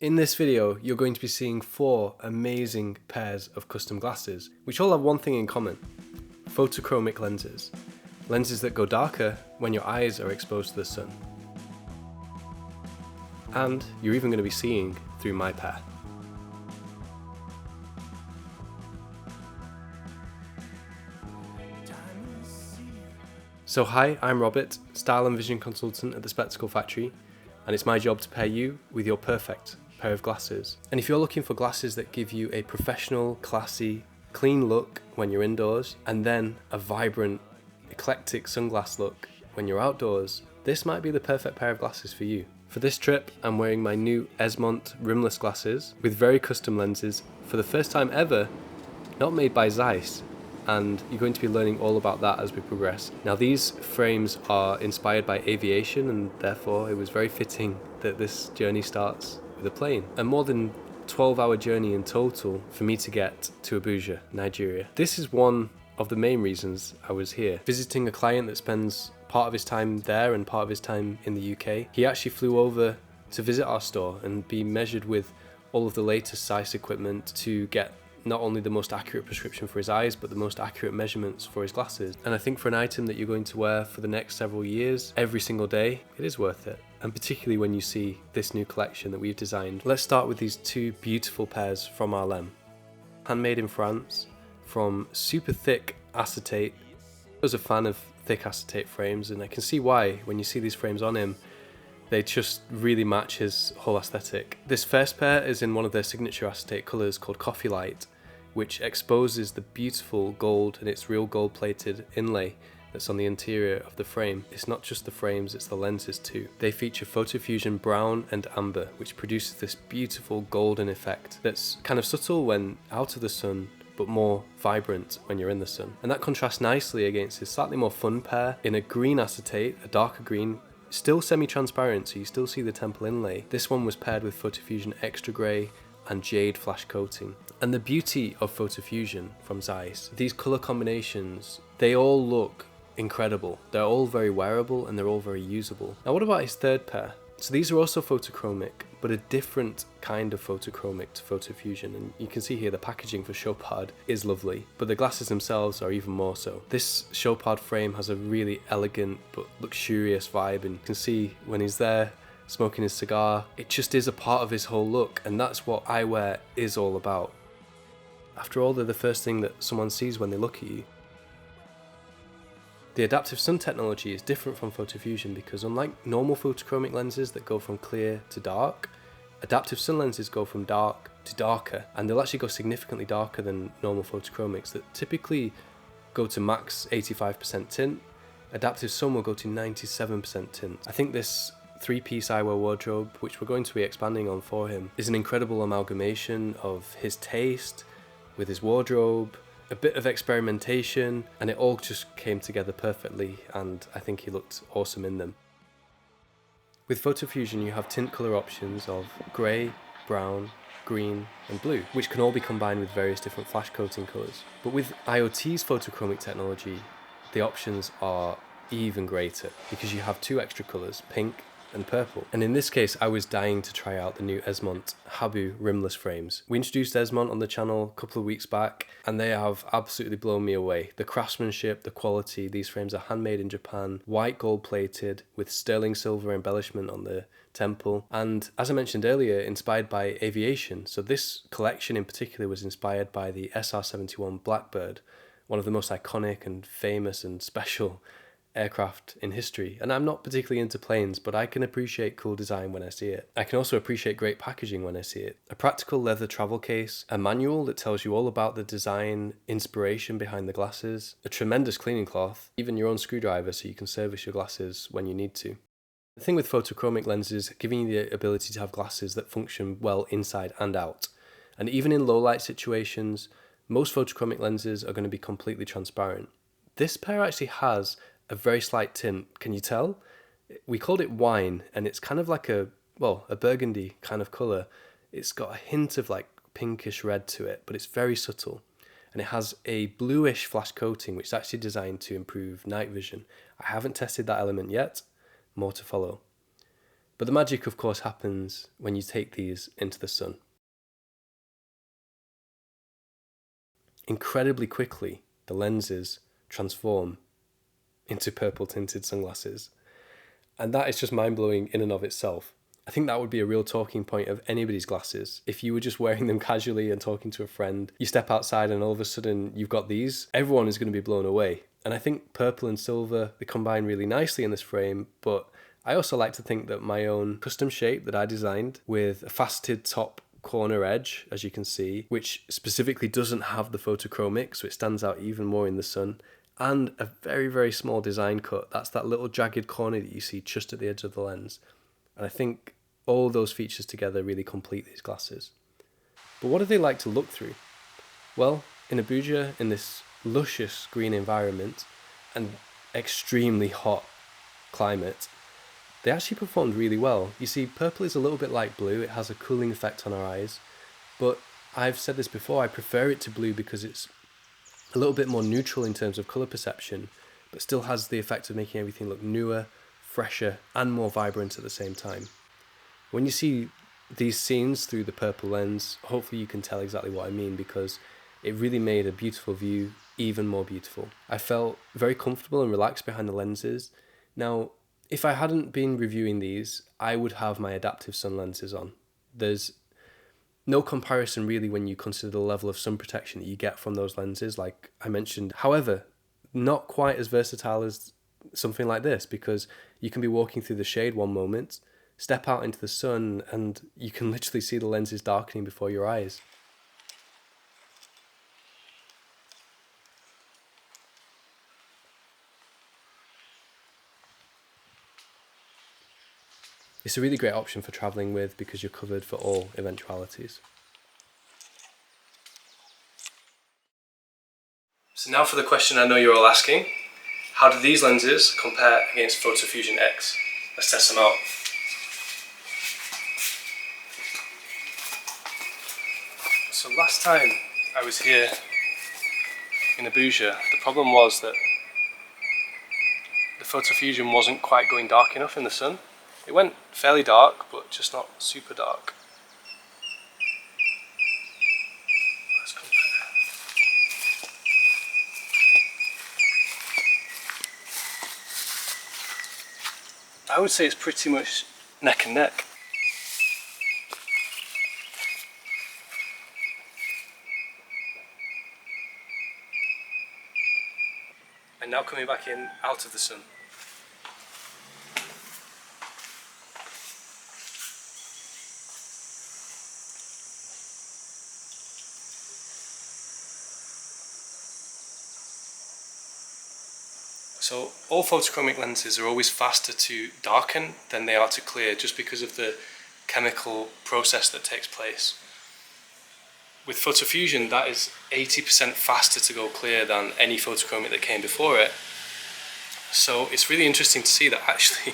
In this video, you're going to be seeing 4 amazing pairs of custom glasses, which all have one thing in common: photochromic lenses. Lenses that go darker when your eyes are exposed to the sun. And you're even going to be seeing through my pair. So hi, I'm Robert, Style and Vision Consultant at the Spectacle Factory, and it's my job to pair you with your perfect pair of glasses. And if you're looking for glasses that give you a professional, classy, clean look when you're indoors, and then a vibrant, eclectic sunglass look when you're outdoors, this might be the perfect pair of glasses for you. For this trip, I'm wearing my new Esmont rimless glasses with very custom lenses for the first time ever, not made by Zeiss, and you're going to be learning all about that as we progress. Now, these frames are inspired by aviation, and therefore it was very fitting that this journey starts with a plane. A more than 12-hour journey in total for me to get to Abuja, Nigeria. This is one of the main reasons I was here, visiting a client that spends part of his time there and part of his time in the UK. He actually flew over to visit our store and be measured with all of the latest Zeiss equipment to get not only the most accurate prescription for his eyes, but the most accurate measurements for his glasses. And I think for an item that you're going to wear for the next several years, every single day, it is worth it. And particularly when you see this new collection that we've designed. Let's start with these 2 beautiful pairs from Arlem. Handmade in France, from super thick acetate. I was a fan of thick acetate frames, and I can see why when you see these frames on him. They just really match his whole aesthetic. This first pair is in one of their signature acetate colours called Coffee Light, which exposes the beautiful gold and its real gold plated inlay that's on the interior of the frame. It's not just the frames, it's the lenses too. They feature photofusion brown and amber, which produces this beautiful golden effect that's kind of subtle when out of the sun, but more vibrant when you're in the sun. And that contrasts nicely against his slightly more fun pair in a green acetate, a darker green, still semi-transparent, so you still see the temple inlay. This one was paired with Photofusion Extra Grey and Jade Flash Coating. And the beauty of Photofusion from Zeiss, these colour combinations, they all look incredible. They're all very wearable and they're all very usable. Now, what about his third pair? So these are also photochromic, but a different kind of photochromic to Photofusion, and you can see here the packaging for Chopard is lovely, but the glasses themselves are even more so. This Chopard frame has a really elegant but luxurious vibe, and you can see when he's there smoking his cigar, it just is a part of his whole look, and that's what eyewear is all about. After all, they're the first thing that someone sees when they look at you. The adaptive sun technology is different from Photofusion because unlike normal photochromic lenses that go from clear to dark, adaptive sun lenses go from dark to darker, and they'll actually go significantly darker than normal photochromics that typically go to max 85% tint. Adaptive sun will go to 97% tint. I think this 3-piece eyewear wardrobe, which we're going to be expanding on for him, is an incredible amalgamation of his taste with his wardrobe, a bit of experimentation, and it all just came together perfectly, and I think he looked awesome in them. With Photofusion, you have tint colour options of grey, brown, green and blue, which can all be combined with various different flash coating colours. But with IoT's photochromic technology, the options are even greater because you have 2 extra colours, pink and purple. And in this case, I was dying to try out the new Esmont Habu rimless frames. We introduced Esmont on the channel a couple of weeks back, and they have absolutely blown me away. The craftsmanship, the quality, these frames are handmade in Japan, white gold plated with sterling silver embellishment on the temple, and as I mentioned earlier, inspired by aviation. So this collection in particular was inspired by the SR-71 Blackbird, one of the most iconic and famous and special aircraft in history. And I'm not particularly into planes, but I can appreciate cool design when I see it. I can also appreciate great packaging when I see it. A practical leather travel case, a manual that tells you all about the design inspiration behind the glasses, a tremendous cleaning cloth, even your own screwdriver so you can service your glasses when you need to. The thing with photochromic lenses, giving you the ability to have glasses that function well inside and out. And even in low light situations, most photochromic lenses are going to be completely transparent. This pair actually has a very slight tint. Can you tell? We called it wine, and it's kind of like a burgundy kind of colour. It's got a hint of like pinkish red to it, but it's very subtle. And it has a bluish flash coating, which is actually designed to improve night vision. I haven't tested that element yet, more to follow. But the magic, of course, happens when you take these into the sun. Incredibly quickly, the lenses transform into purple tinted sunglasses. And that is just mind-blowing in and of itself. I think that would be a real talking point of anybody's glasses. If you were just wearing them casually and talking to a friend, you step outside and all of a sudden you've got these, everyone is going to be blown away. And I think purple and silver, they combine really nicely in this frame, but I also like to think that my own custom shape that I designed with a faceted top corner edge, as you can see, which specifically doesn't have the photochromic, so it stands out even more in the sun, and a very, very small design cut. That's that little jagged corner that you see just at the edge of the lens. And I think all those features together really complete these glasses. But what do they like to look through? Well, in Abuja, in this luscious green environment and extremely hot climate, they actually performed really well. You see, purple is a little bit like blue. It has a cooling effect on our eyes. But I've said this before, I prefer it to blue because it's a little bit more neutral in terms of colour perception, but still has the effect of making everything look newer, fresher, and more vibrant at the same time. When you see these scenes through the purple lens, hopefully you can tell exactly what I mean, because it really made a beautiful view even more beautiful. I felt very comfortable and relaxed behind the lenses. Now, if I hadn't been reviewing these, I would have my adaptive sun lenses on. There's no comparison really when you consider the level of sun protection that you get from those lenses, like I mentioned. However, not quite as versatile as something like this, because you can be walking through the shade one moment, step out into the sun, and you can literally see the lenses darkening before your eyes. It's a really great option for travelling with because you're covered for all eventualities. So now for the question I know you're all asking. How do these lenses compare against PhotoFusion X? Let's test them out. So last time I was here in Abuja, the problem was that the PhotoFusion wasn't quite going dark enough in the sun. It went fairly dark, but just not super dark. Let's compare. I would say it's pretty much neck and neck. And now coming back in out of the sun. So all photochromic lenses are always faster to darken than they are to clear, just because of the chemical process that takes place. With PhotoFusion, that is 80% faster to go clear than any photochromic that came before it. So it's really interesting to see that actually,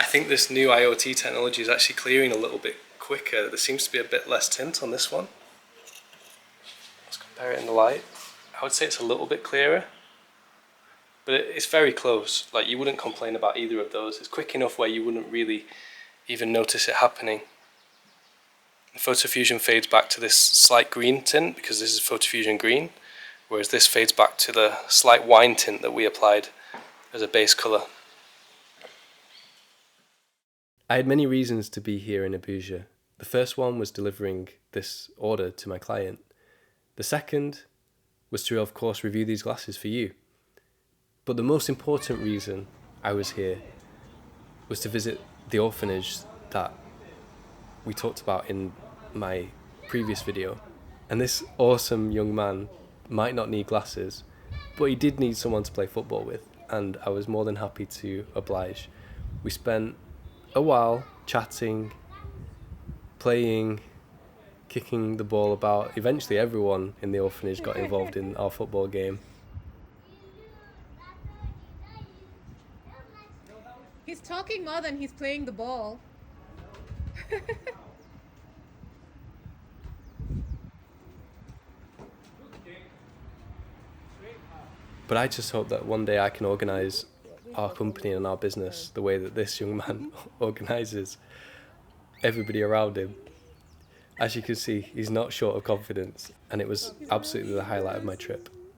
I think this new IoT technology is actually clearing a little bit quicker. There seems to be a bit less tint on this one. Let's compare it in the light. I would say it's a little bit clearer, but it's very close. Like, you wouldn't complain about either of those. It's quick enough where you wouldn't really even notice it happening. The PhotoFusion fades back to this slight green tint because this is PhotoFusion green, whereas this fades back to the slight wine tint that we applied as a base colour. I had many reasons to be here in Abuja. The first one was delivering this order to my client. The second was to, of course, review these glasses for you. But the most important reason I was here was to visit the orphanage that we talked about in my previous video. And this awesome young man might not need glasses, but he did need someone to play football with, and I was more than happy to oblige. We spent a while chatting, playing, kicking the ball about. Eventually everyone in the orphanage got involved in our football game. He's talking more than he's playing the ball. But I just hope that one day I can organise our company and our business, the way that this young man organises everybody around him. As you can see, he's not short of confidence, and it was absolutely the highlight of my trip.